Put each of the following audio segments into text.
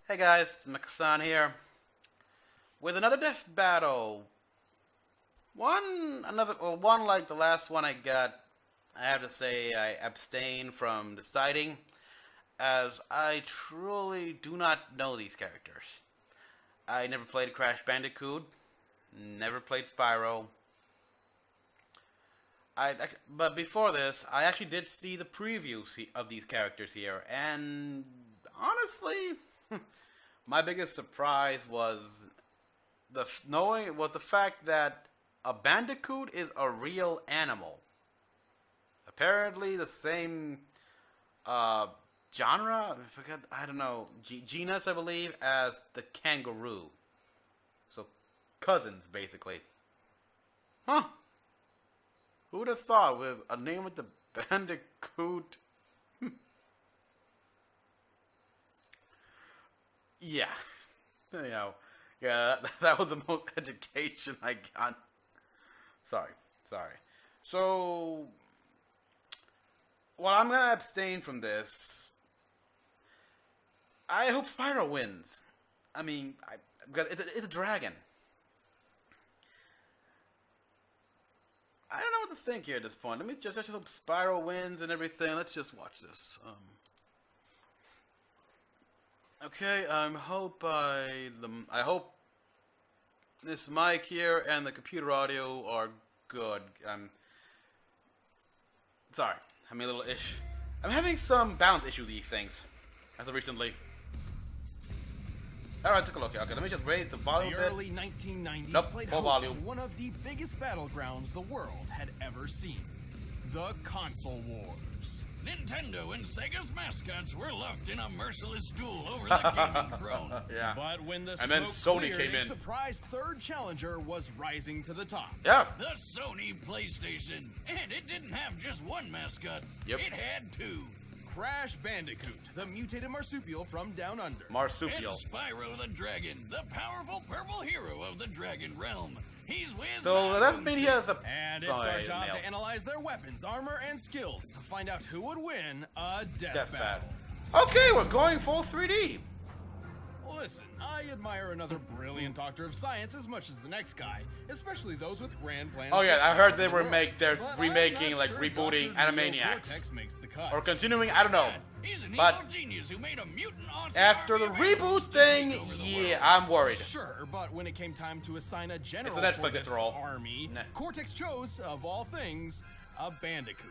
Hey guys, it's Mecha-san here with another death battle. One like the last one I got. I have to say I abstain from deciding, as I truly do not know these characters. I never played Crash Bandicoot, never played Spyro. But before this, I actually did see the previews of these characters here, and honestly, my biggest surprise was the fact that a bandicoot is a real animal. Apparently, the same genre, genus, I believe, as the kangaroo. So, cousins, basically. Huh? Who would have thought with a name like the Bandicoot? Yeah. That was the most education I got. Sorry. So, I'm gonna abstain from this. I hope Spyro wins. I mean, because it's a dragon. I don't know what to think here at this point. Let's just hope Spyro wins and everything. Let's just watch this. Okay, I hope this mic here and the computer audio are good. Sorry, I'm a little ish. I'm having some balance issue with these things as of recently. Alright, take a look here. Okay, let me just raise the volume a bit. The early 1990s played full host volume. to one of the biggest battlegrounds the world had ever seen. The Console Wars. Nintendo and Sega's mascots were locked in a merciless duel over the gaming throne. Yeah. But when the And then smoke Sony cleared, came a in. surprise third challenger was rising to the top. Yeah. The Sony Playstation. And it didn't have just one mascot. Yep. It had two. Crash Bandicoot, the mutated marsupial from Down Under. Marsupial. And Spyro the Dragon, the powerful purple hero of the Dragon Realm. He's with So that means he has a. And it's our job nailed. to analyze their weapons, armor, and skills to find out who would win a death battle. Okay, we're going full 3D. Listen, I admire another brilliant doctor of science as much as the next guy, especially those with grand plans. Oh yeah, to I heard they conquer the world. they're But I'm remaking, not like sure rebooting Dr. Animaniacs. Cortex makes the cut. Or continuing, I don't know. He's an But evil genius who made a mutant awesome after the army of reboot animals to take thing, over the yeah, world. I'm worried. Sure, but when it came time to assign a general It's a Netflix for this after all. army, Nah. Cortex chose, of all things, a bandicoot.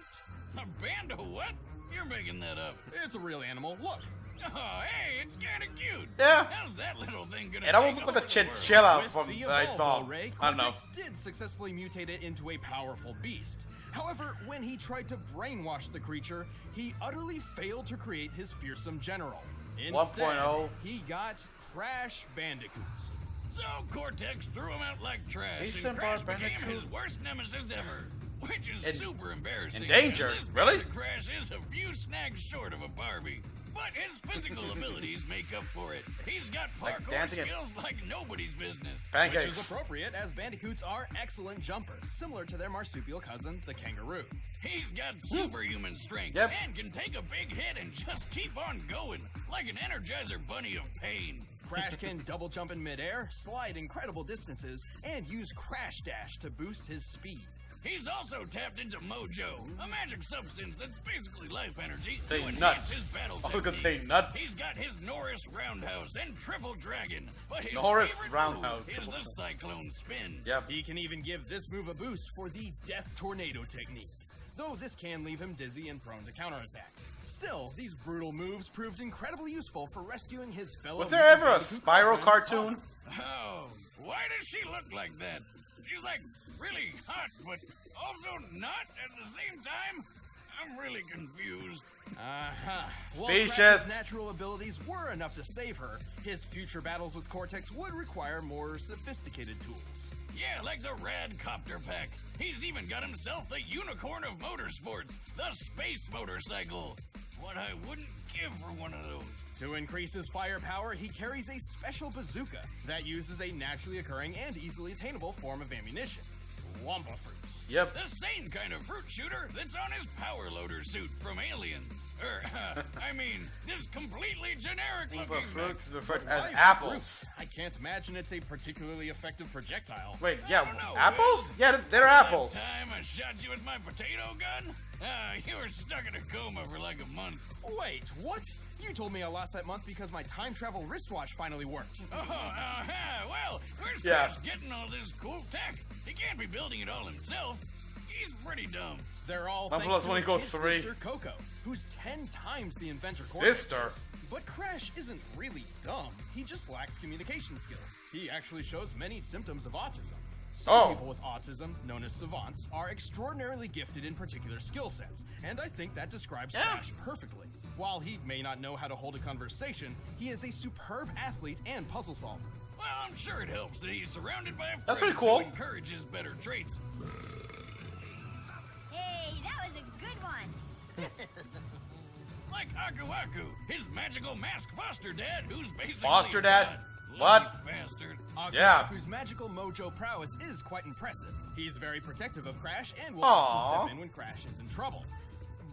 A band of what? You're making that up. It's a real animal. Look. Oh, hey, it's kind of cute. Yeah. How's that little thing gonna It almost take looks like a over the world? chinchilla With from the that I Evolvo saw. Ray, I don't know. Cortex did successfully mutate it into a powerful beast. However, when he tried to brainwash the creature, he utterly failed to create his fearsome general. Instead, 1.0. he got Crash Bandicoots. So Cortex threw him out like trash, He and sent Crash Bob became Bandicoot his worst nemesis ever. Which is In- super embarrassing. in danger? because this Really? Mr. Crash is a few snags short of a Barbie. But his physical abilities make up for it. He's got Like parkour dancing at skills like nobody's business. Which is Pancakes. appropriate, as bandicoots are excellent jumpers, similar to their marsupial cousin, the kangaroo. He's got superhuman strength Yep. and can take a big hit and just keep on going, like an Energizer Bunny of pain. Crash can double jump in midair, slide incredible distances, and use Crash Dash to boost his speed. He's also tapped into Mojo, a magic substance that's basically life energy Say to enhance nuts. his battle I was gonna technique. say nuts. He's got his Norris Roundhouse and Triple Dragon, but his Norris favorite Roundhouse, move is Triple the Cyclone Spin. Yep. He can even give this move a boost for the Death Tornado technique, though this can leave him dizzy and prone to counterattacks. Still, these brutal moves proved incredibly useful for rescuing his fellow. Was there ever a mutant Spyro cousin, cartoon? Oh, why does she look like that? She's like really hot, but also not at the same time? I'm really confused. While Species. Crash's natural abilities were enough to save her, his future battles with Cortex would require more sophisticated tools. Yeah, like the Rad Copter Pack. He's even got himself the unicorn of motorsports, the Space Motorcycle. What I wouldn't give for one of those. To increase his firepower, he carries a special bazooka that uses a naturally occurring and easily attainable form of ammunition, Wampa fruits. Yep. The same kind of fruit shooter that's on his power loader suit from Alien. I mean, this completely generic But looking fruits mech. referred as Why apples. fruit? I can't imagine it's a particularly effective projectile. Wait, yeah, don't know, apples? man. Yeah, they're apples. That time I shot you with my potato gun? You were stuck in a coma for like a month. Wait, what? You told me I lost that month because my time travel wristwatch finally worked. Well, where's Yeah. Crash getting all this cool tech? He can't be building it all himself. He's pretty dumb. They're all One thanks plus to one his equals kid 3. sister Coco, who's 10 times the inventor Cortex. Sister. But Crash isn't really dumb. He just lacks communication skills. He actually shows many symptoms of autism. Some people with autism, known as savants, are extraordinarily gifted in particular skill sets, and I think that describes Crash perfectly. While he may not know how to hold a conversation, he is a superb athlete and puzzle solver. Well, I'm sure it helps that he's surrounded by a That's friend pretty cool. who encourages better traits. Hey, that was a good one. Like Aku Aku, his magical mask foster dad, who's basically Foster dad? God. What? Lucky bastard. Yeah. Whose magical mojo prowess is quite impressive. He's very protective of Crash and will Aw. often step in when Crash is in trouble.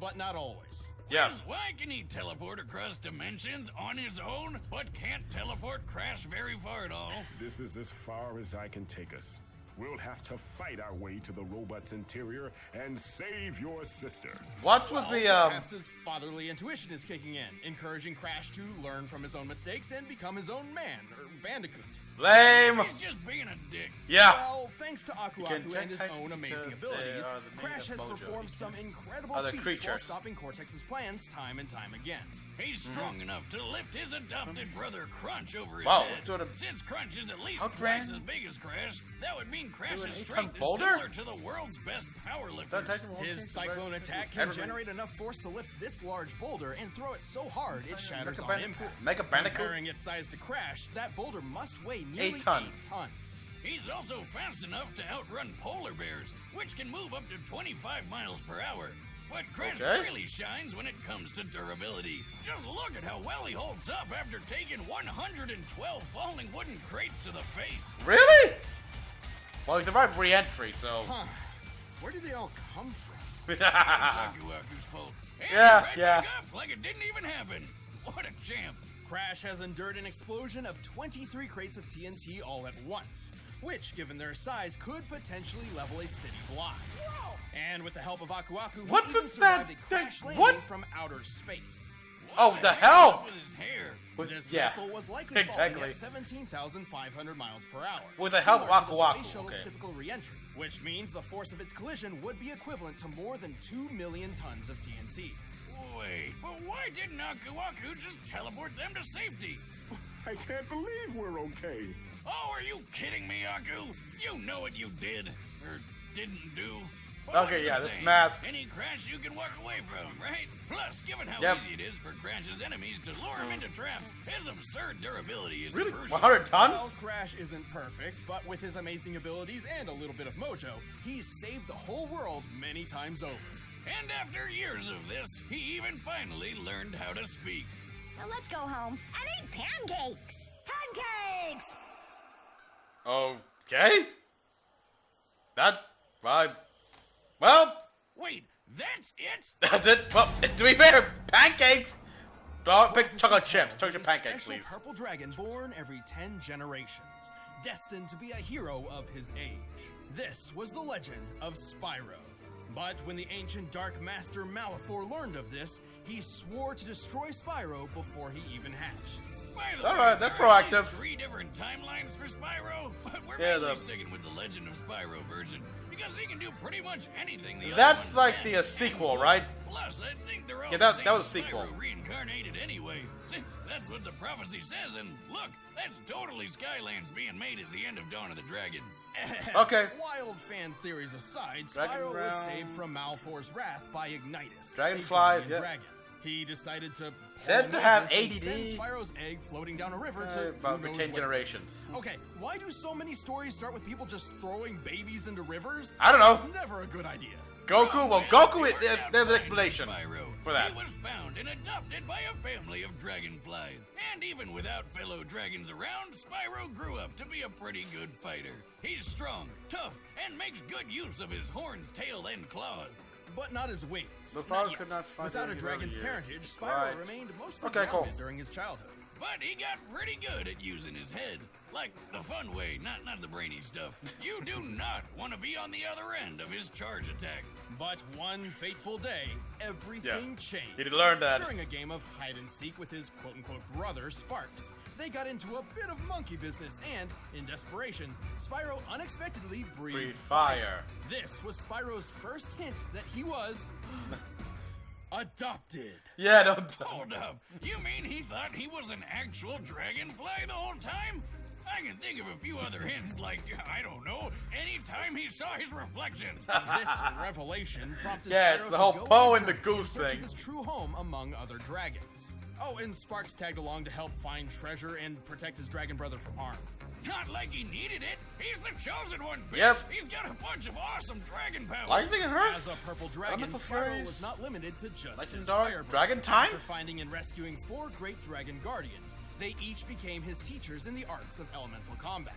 But not always. Yeah. Why can he teleport across dimensions on his own, but can't teleport Crash very far at all? This is as far as I can take us. We'll have to fight our way to the robot's interior and save your sister. What's with the, Perhaps his fatherly intuition is kicking in, encouraging Crash to learn from his own mistakes and become his own man, or bandicoot. lame? He's just being a dick. Yeah. Well, thanks to Aku can Aku and his check own amazing because abilities, they are the Crash made has of mojo. performed some incredible Other feats while creatures. stopping Cortex's plans time and time again. He's strong enough to lift his adopted brother Crunch over his Wow, head. let's do it. Since Crunch is at least How twice grand? as big as Crash, that would mean Crash's an 8-ton strength is boulder? similar to the world's best powerlifter. His cyclone attack can generate enough force to lift this large boulder and throw it so hard it shatters on impact. Make a bandicoot? Comparing its size to Crash, that boulder must weigh nearly 8 tons. 8 tons. He's also fast enough to outrun polar bears, which can move up to 25 miles per hour. But Crash Okay. really shines when it comes to durability. Just look at how well he holds up after taking 112 falling wooden crates to the face. Really? Well, he survived re-entry, so. Huh. Where did they all come from? It's Aku Aku's fault. And Yeah, he right yeah. back up like it didn't even happen. What a champ. Crash has endured an explosion of 23 crates of TNT all at once, which, given their size, could potentially level a city block. And with the help of Aku Aku, he What's even with survived that a crash thing? landing What? from outer space. Oh, What the heck is hell? up with his hair? This yeah. vessel was likely Exactly. falling at 17,500 miles per hour. With the help of similar to Aku the Aku, space shuttle's okay. typical re-entry, which means the force of its collision would be equivalent to more than 2 million tons of TNT. Wait, but why didn't Aku Aku just teleport them to safety? I can't believe we're okay. Oh, are you kidding me, Aku? You know what you did, or didn't do. But Okay, what's yeah, the this saying? mask. Any Crash you can walk away from, right? Plus, given how Yep. easy it is for Crash's enemies to lure him into traps, his absurd durability is Really? crucial. 100 Well, tons? Crash isn't perfect, but with his amazing abilities and a little bit of mojo, he's saved the whole world many times over. And after years of this, he even finally learned how to speak. Now let's go home and eat pancakes. Pancakes! Okay. That. Well, Wait, that's it? that's it. Well, to be fair, pancakes. Oh, pick chocolate chips. There's Chocolate a pancakes, special please. purple dragon born every 10 generations, destined to be a hero of his age. This was the legend of Spyro. But when the ancient Dark Master Malifaux learned of this, he swore to destroy Spyro before he even hatched. By the All way, right, that's there are at least proactive. 3 different timelines for Spyro, but we're Yeah, mainly the- sticking with the Legend of Spyro version because he can do pretty much anything the That's other ones like can. the sequel, right? Plus, I think they're all Yeah, the that was a same sequel. Spyro reincarnated anyway, since that's what the prophecy says. And look, that's totally Skylands being made at the end of Dawn of the Dragon. Okay. Wild fan theories aside, Dragon Spyro was Realm. saved from Malfour's wrath by Ignitus, Dragonflies, a guardian yeah. dragon. He decided to Said to follow have Moses and ADD. send Spyro's egg floating down a river to About who for knows 10 where. generations. Okay, why do so many stories start with people just throwing babies into rivers? I don't know. It's never a good idea. Goku? Well, Man, Goku, they worked out there's an fine explanation Spyro. for that. He was found and adopted by a family of dragonflies. And even without fellow dragons around, Spyro grew up to be a pretty good fighter. He's strong, tough, and makes good use of his horns, tail, and claws. but not his wings. The father yet. could not find Without a any dragon's earlier. parentage, Spyro Right. remained mostly Okay, cool. grounded during his childhood. But he got pretty good at using his head. Like the fun way, not the brainy stuff. You do not want to be on the other end of his charge attack. But one fateful day, everything changed. He learned that. During a game of hide-and-seek with his quote-unquote brother, Sparks, they got into a bit of monkey business and, in desperation, Spyro unexpectedly breathed fire. This was Spyro's first hint that he was... adopted. Yeah, don't. Hold up. You mean he thought he was an actual dragonfly the whole time? I can think of a few other hints, like, I don't know, anytime he saw his reflection. This revelation prompted Yeah, Spyro it's the to whole go Poe on a and the journey goose in search thing. of his true home among other dragons. Oh, and Sparks tagged along to help find treasure and protect his dragon brother from harm. Not like he needed it. He's the chosen one, bitch. Yep. He's got a bunch of awesome dragon power. Why are you thinking As her? a purple dragon, Elemental Spyro Furies, was not limited to just his Legendary fire Dragon breath. Time? After finding and rescuing 4 great dragon guardians, they each became his teachers in the arts of elemental combat.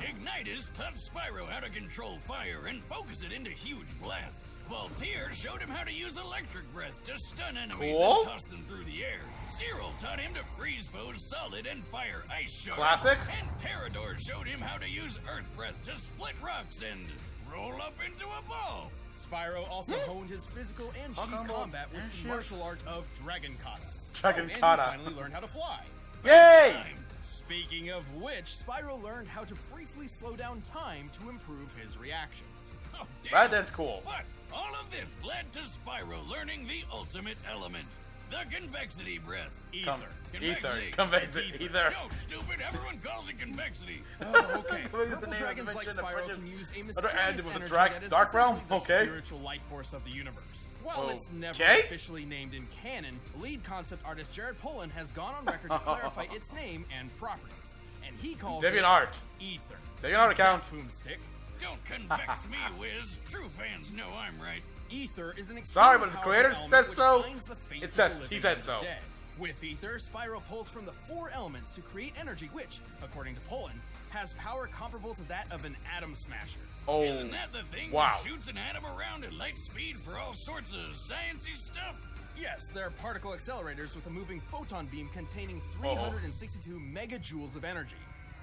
Ignitus taught Spyro how to control fire and focus it into huge blasts. Voltaire showed him how to use electric breath to stun enemies Cool. and toss them through the air. Cyril taught him to freeze foes solid and fire ice shards. Classic. And Parador showed him how to use earth breath to split rocks and roll up into a ball. Spyro also honed his physical and chi Welcome combat with and the shit. martial art of Dragon Kata. Dragon and he Kata. finally learned how to fly. Yay! Time. Speaking of which, Spyro learned how to briefly slow down time to improve his reactions. Oh, damn. Right, that's cool. But all of this led to Spyro learning the ultimate element, the convexity breath. Ether. Convexity. Ether. No, stupid. Everyone calls it convexity. Oh, okay. What is the Purple name of dragons the like mention of Spyro Bridget? can use a Other mysterious end with the energy dark- that is dark realm? essentially the Okay. spiritual life force of the universe. While it's never Okay. officially named in canon, lead concept artist Jared Polin has gone on record to clarify its name and properties, and he calls it DeviantArt. Ether. DeviantArt account. Boomstick. Don't convex me, Wiz. True fans know I'm right. Ether is an Sorry, extremely but if the powerful creator element says which so, binds the fates it of says- the he living says and so. the dead. With Ether, Spyro pulls from the 4 elements to create energy which, according to Polin, has power comparable to that of an atom smasher. Oh, Isn't that the thing wow. that shoots an atom around at light speed for all sorts of sciencey stuff? Yes, they're particle accelerators with a moving photon beam containing 362 megajoules of energy.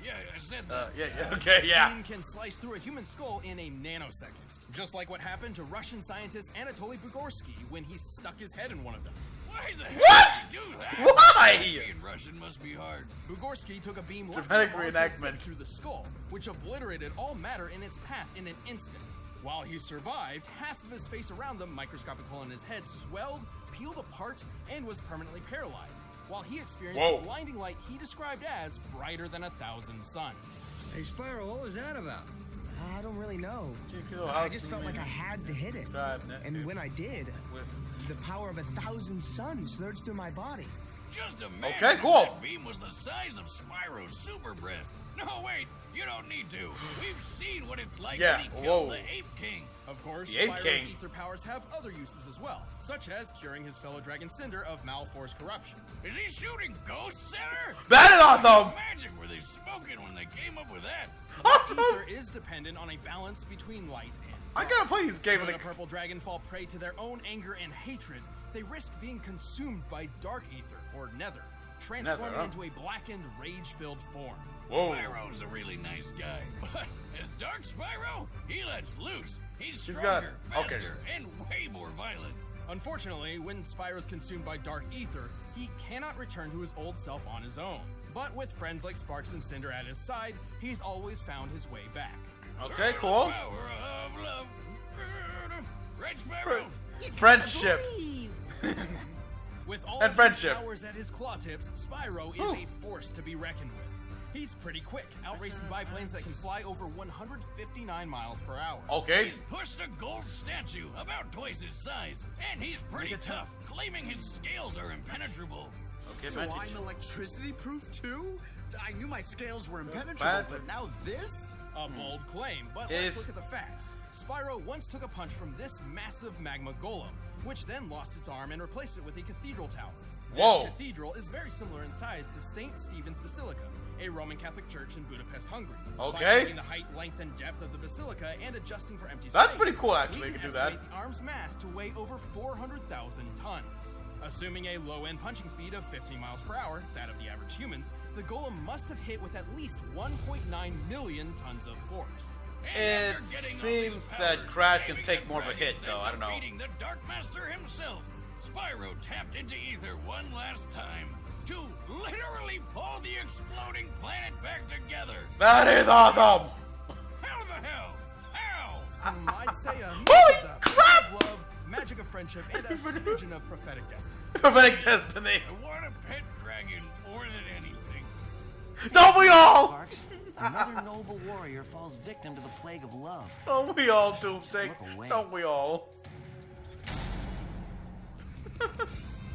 Yeah, I said that. Okay, The yeah. beam can slice through a human skull in a nanosecond, just like what happened to Russian scientist Anatoly Bugorsky when he stuck his head in one of them. Why the hell What? did you do that? Why? Being Russian must be hard. Bugorsky took a beam less Dramatic than a molecule reenactment. thick through the skull, which obliterated all matter in its path in an instant. While he survived, half of his face around the microscopic hole in his head swelled, peeled apart, and was permanently paralyzed, while he experienced Whoa. a blinding light he described as brighter than 1,000 suns. Hey, Spyro, what was that about? I don't really know. I I just felt like I had to hit it. And when I did, the power of 1,000 suns surged through my body. Just imagine Okay, if cool. that beam was the size of Spyro's super breath. No, wait, you don't need to. We've seen what it's like Yeah, when he killed whoa. the Ape King. Of course, The Ape Spyro's King. ether powers have other uses as well, such as curing his fellow dragon Cinder of Malfor's corruption. Is he shooting ghosts at her? That is awesome! Magic were they smoking when they came up with that? Ether is dependent on a balance between light and I dark. gotta play this game When with a purple dragon fall prey to their own anger and hatred, they risk being consumed by dark ether, or nether, transforming Nether, huh? into a blackened, rage-filled form. Whoa. Spyro's a really nice guy, but as Dark Spyro, he lets loose. He's He's stronger, got- okay. faster, and way more violent. Unfortunately, when Spyro's consumed by dark ether, he cannot return to his old self on his own. But with friends like Sparks and Cinder at his side, he's always found his way back. Okay, cool. Power of love. Right, Spyro? Friendship. With all And of friendship. his powers at his claw tips, Spyro is Ooh. a force to be reckoned with. He's pretty quick, outracing biplanes that can fly over 159 miles per hour. Okay. He's pushed a gold statue about twice his size, and he's pretty Make it tough, claiming his scales are impenetrable. Okay, So Magic. I'm electricity proof too? I knew my scales were impenetrable, Bad. but now this? A bold claim, but Is- let's look at the facts. Spyro once took a punch from this massive magma golem, which then lost its arm and replaced it with a cathedral tower. Whoa. This cathedral is very similar in size to St. Stephen's Basilica, a Roman Catholic church in Budapest, Hungary. Okay. By taking the height, length, and depth of the basilica and adjusting for empty That's space, pretty cool, actually. we You can do estimate that. the arm's mass to weigh over 400,000 tons. Assuming a low-end punching speed of 15 miles per hour, that of the average humans, the golem must have hit with at least 1.9 million tons of force. It seems that Crash can take more of a hit, though. I don't know. Beating the Dark Master himself, Spyro tapped into ether one last time to literally pull the exploding planet back together. That is awesome! How the hell? How? I'd say a mix Holy of that crap! of love, magic of friendship, and a smidgen of prophetic destiny. Prophetic destiny. I want a pet dragon more than anything. Don't we all? Sparks, another noble warrior falls victim to the plague of love. Don't we all, Doomstick? Look away. Don't we all?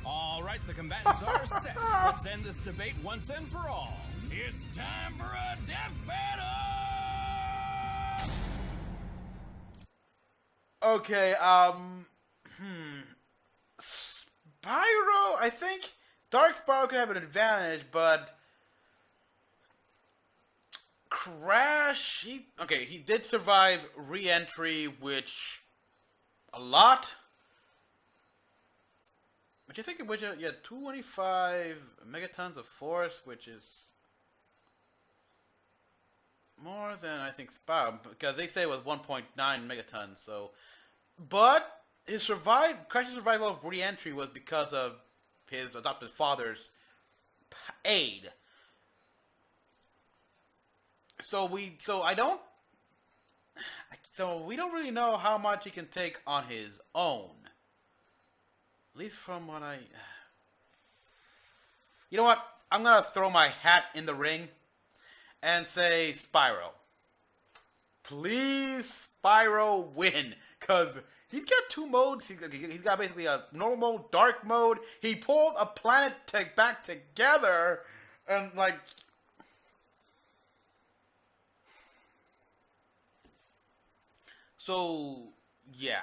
All right, the combatants are set. Let's end this debate once and for all. It's time for a death battle! Okay, Spyro, I think Dark Spyro could have an advantage, but Crash, he did survive re-entry, which a lot. Which I think it was, yeah, 225 megatons of force, which is more than I think Spyro, because they say it was 1.9 megatons. So, but Crash's survival of re-entry was because of his adopted father's aid. So we don't really know how much he can take on his own. At least from what you know what? I'm gonna throw my hat in the ring and say Spyro. Please, Spyro, win. Because he's got two modes. He's got basically a normal mode, dark mode. He pulled a planet back together. And, like... So, yeah.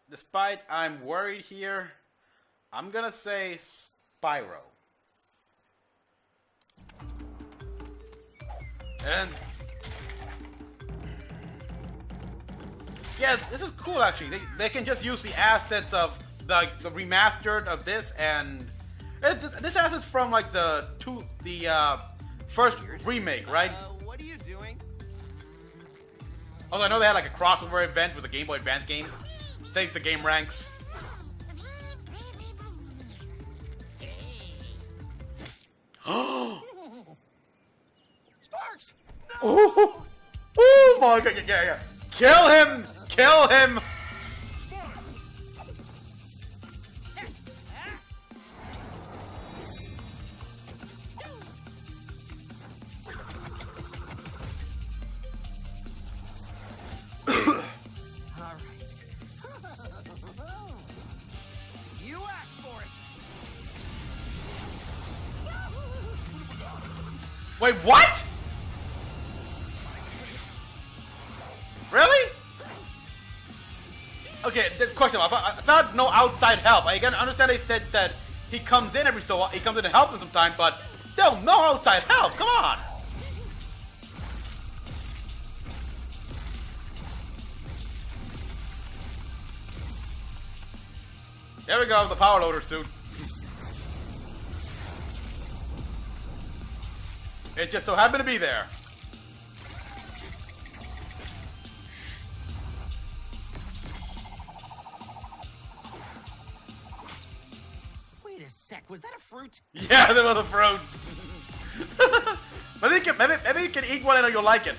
Despite I'm worried here, I'm gonna say Spyro. And yeah, this is cool actually. They can just use the assets of the remastered of this, and this asset's from like the first remake, right? What are you doing? Although I know they had like a crossover event with the Game Boy Advance games. Thanks to Game Ranks. Sparks! Oh, oh my god, yeah. Kill him! Kill him! You asked for it. Wait, what? Really? Okay, question. I thought no outside help. I can understand they said that he comes in he comes in to help him sometime, but still, no outside help. Come on. There we go, the power loader suit. It just so happened to be there. Wait a sec, was that a fruit? Yeah, there was a fruit. maybe you can eat one and you'll like it.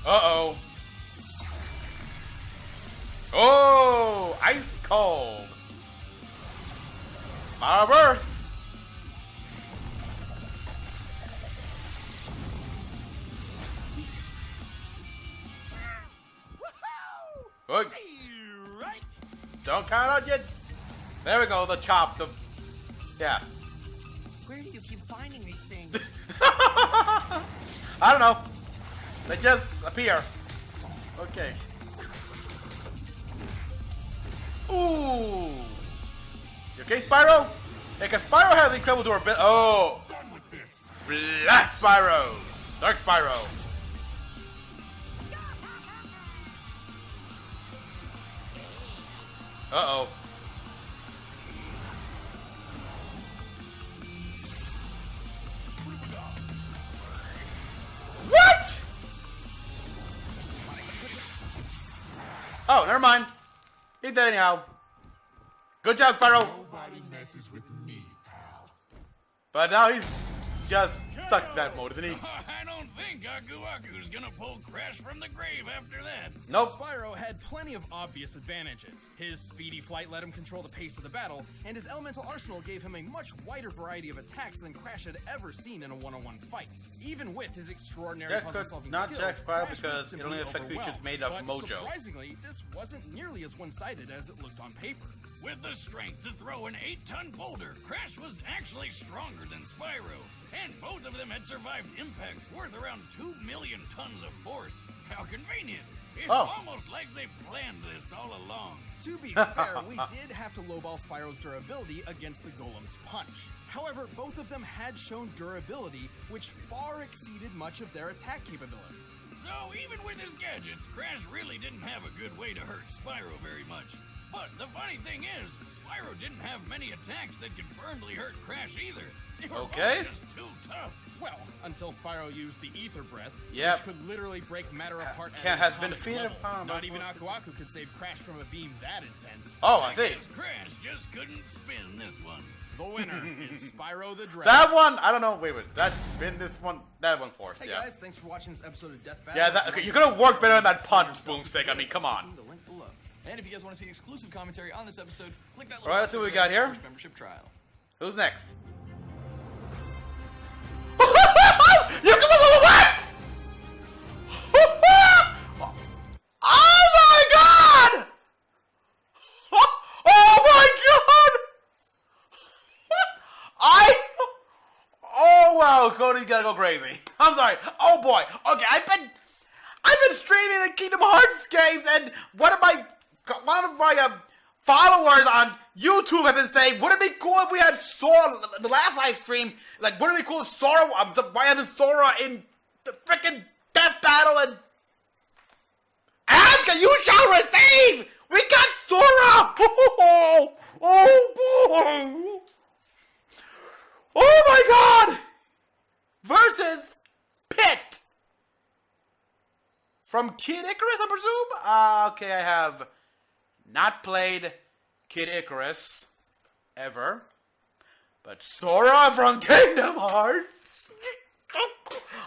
Uh-oh. Oh, ice cold. Out of Earth. Good. Right. Don't count out yet. There we go, the chop. Yeah. Where do you keep finding these things? I don't know. They just appear. Okay. Ooh. You okay, Spyro? Hey, cause Spyro has incredible durability. Oh! Done with this. Black Spyro! Dark Spyro! Uh-oh. What?! Oh, never mind. He's dead anyhow. Good job, Spyro. Nobody messes with me, pal. But now he's just stuck to that mode, isn't he? I don't think Aku Aku's gonna pull Crash from the grave after that. Nope. Spyro had plenty of obvious advantages. His speedy flight let him control the pace of the battle, and his elemental arsenal gave him a much wider variety of attacks than Crash had ever seen in a one-on-one fight. Even with his extraordinary That could puzzle-solving not skills, jack Spyro Crash was because it simply only affects creatures overwhelmed. made of But mojo. surprisingly, this wasn't nearly as one-sided as it looked on paper. With the strength to throw an 8-ton boulder, Crash was actually stronger than Spyro. And both of them had survived impacts worth around 2 million tons of force. How convenient. It's almost like they planned this all along. To be fair, we did have to lowball Spyro's durability against the Golem's punch. However, both of them had shown durability, which far exceeded much of their attack capability. So even with his gadgets, Crash really didn't have a good way to hurt Spyro very much. But the funny thing is, Spyro didn't have many attacks that could firmly hurt Crash either. They were Okay. just too tough. Well, until Spyro used the Ether Breath, Yep. which could literally break matter apart Can't at has an been atomic defeated level. upon- Not even Aku Aku could save Crash from a beam that intense. Oh, I see. Guess Crash just couldn't spin this one. The winner is Spyro the Dragon. That one, I don't know. Wait. That spin this one. That one forced. Hey Yeah. guys, thanks for watching this episode of Death Battle. Yeah. That, okay, you could have worked better on that pun, Spoonstick. I mean, come on. The link below. And if you guys want to see exclusive commentary on this episode, click that. All right, let's see what we got here. First membership trial. Who's next? You come on, what? Oh my god! Oh my god! Oh wow, Cody's gotta go crazy. I'm sorry. Oh boy. Okay, I've been streaming the Kingdom Hearts games, and one of my followers on YouTube have been saying, wouldn't it be cool if we had Sora, the last live stream, like, wouldn't it be cool if Sora, why isn't Sora in the freaking death battle, and ask and you shall receive! We got Sora! Oh boy! Oh my god! Versus Pit! From Kid Icarus, I presume? Okay, I have not played Kid Icarus ever, but Sora from Kingdom Hearts.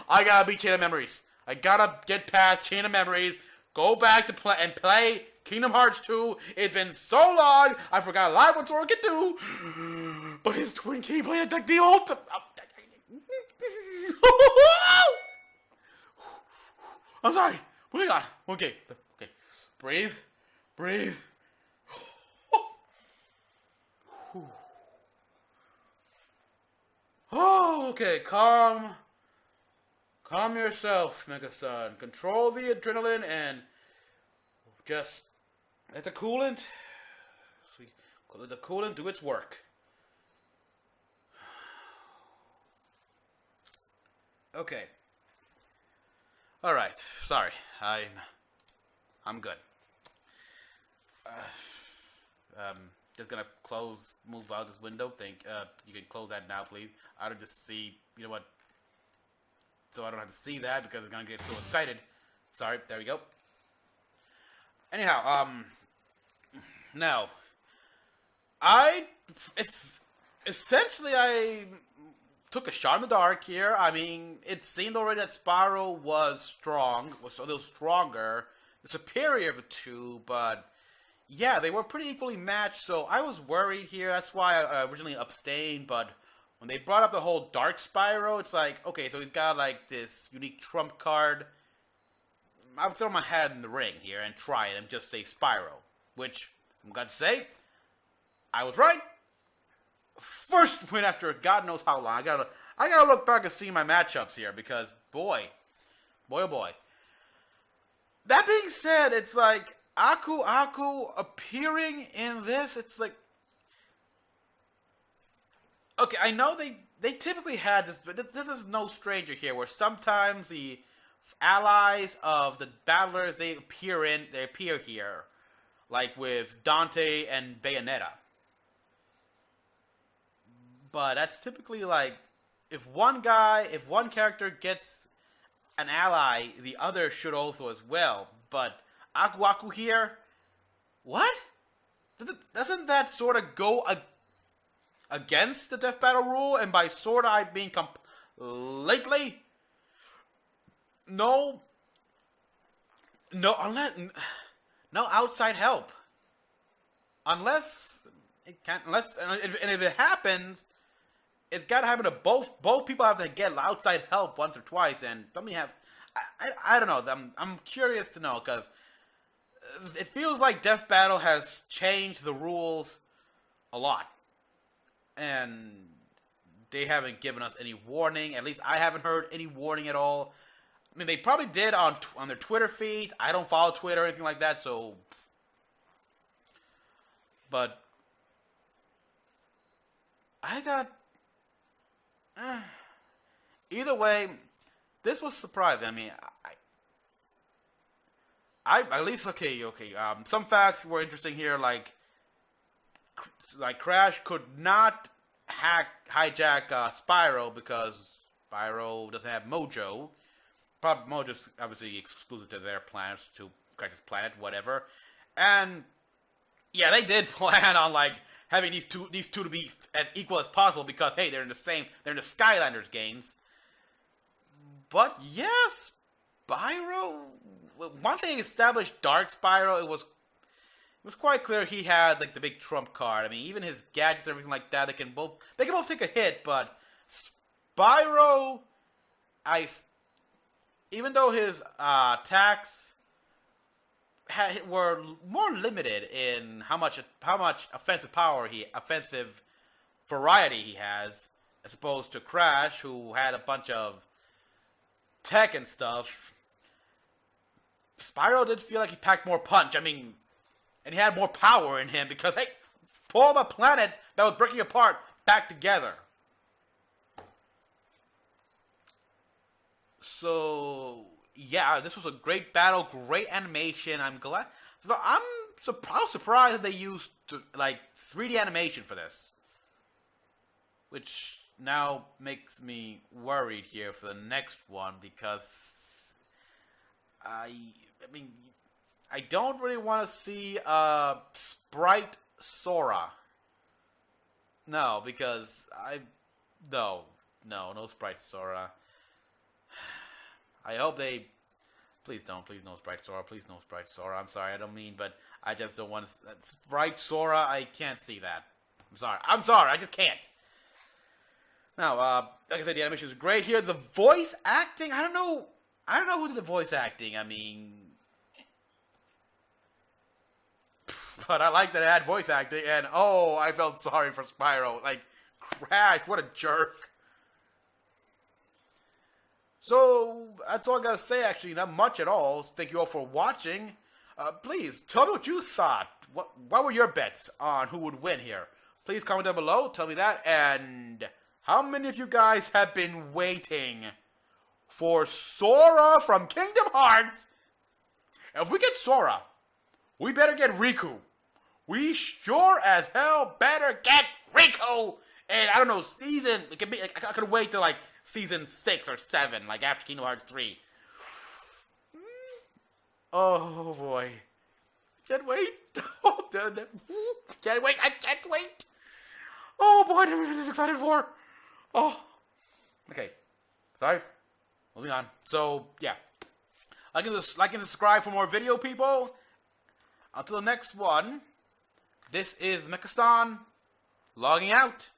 I gotta beat Chain of Memories. I gotta get past Chain of Memories, go back to play Kingdom Hearts 2. It's been so long, I forgot a lot of what Sora can do. But his twin keyblade attack, the ultimate. I'm sorry. What we got? Okay. Breathe. Oh, okay. Calm yourself, Mecha-san. Control the adrenaline and just let the coolant do its work. Okay. All right. Sorry. I'm good. Just gonna move out this window. You can close that now, please. I don't just see, you know what? So I don't have to see that because it's gonna get so excited. Sorry. There we go. Anyhow, now, I took a shot in the dark here. I mean, it seemed already that Spyro was a little stronger, the superior of the two, but yeah, they were pretty equally matched, so I was worried here. That's why I originally abstained, but when they brought up the whole Dark Spyro, it's like, okay, so we've got like this unique trump card. I'll throw my hat in the ring here and try it and just say Spyro, which I'm gonna say, I was right. First win after God knows how long. I gotta look back and see my matchups here because boy oh boy. That being said, it's like Aku appearing in this. It's like okay, I know they typically had this, but this is no stranger here, where sometimes the allies of the battlers, they appear here, like with Dante and Bayonetta. But that's typically like, if one character gets an ally, the other should also as well. But Aku Aku here, what? Doesn't that sort of go against the death battle rule? And by sort of, I mean completely. No, unless no outside help. Unless it can't. And if it happens, it's got to happen to both people have to get outside help once or twice, and somebody has. I don't know. I'm curious to know, because it feels like Death Battle has changed the rules a lot, and they haven't given us any warning. At least I haven't heard any warning at all. I mean, they probably did on their Twitter feed. I don't follow Twitter or anything like that, so. But I got. Either way, this was surprising. I mean, I at least okay. Some facts were interesting here, like Crash could not hijack Spyro because Spyro doesn't have Mojo. Probably Mojo's obviously exclusive to their planets, to Crash's planet, whatever. And yeah, they did plan on like having these two to be as equal as possible because hey, they're in the Skylanders games. But yes, Spyro. Once they established Dark Spyro, it was quite clear he had like the big trump card. I mean, even his gadgets and everything like that, they can both take a hit. But Spyro, even though his attacks were more limited in how much offensive variety he has, as opposed to Crash, who had a bunch of tech and stuff. Spyro did feel like he packed more punch. I mean, and he had more power in him because, hey, pull the planet that was breaking apart back together. So, yeah, this was a great battle, great animation. I'm glad. So I was surprised that they used like 3D animation for this, which now makes me worried here for the next one because I mean, I don't really want to see Sprite Sora. No, because no Sprite Sora. I hope they. Please no Sprite Sora. Please no Sprite Sora. I'm sorry, I don't mean, but I just don't want to. Sprite Sora, I can't see that. I'm sorry, I just can't. Now, like I said, the animation is great here. The voice acting, I don't know who did the voice acting. I mean, but I like that it had voice acting, and oh, I felt sorry for Spyro. Like, Crash, what a jerk. So, that's all I gotta say, actually. Not much at all. Thank you all for watching. Please, tell me what you thought. What were your bets on who would win here? Please comment down below. Tell me that. And how many of you guys have been waiting for Sora from Kingdom Hearts? If we get Sora, we better get Riku. We sure as hell better get Riku. And I don't know, it could be. I could wait till like season 6 or 7, like after Kingdom Hearts 3. Oh boy, can't wait. Can't wait. I can't wait. Oh boy, I'm really excited for. Oh, okay. Sorry. Moving on. So yeah, like and subscribe for more video, people. Until the next one, this is Mecha-san logging out.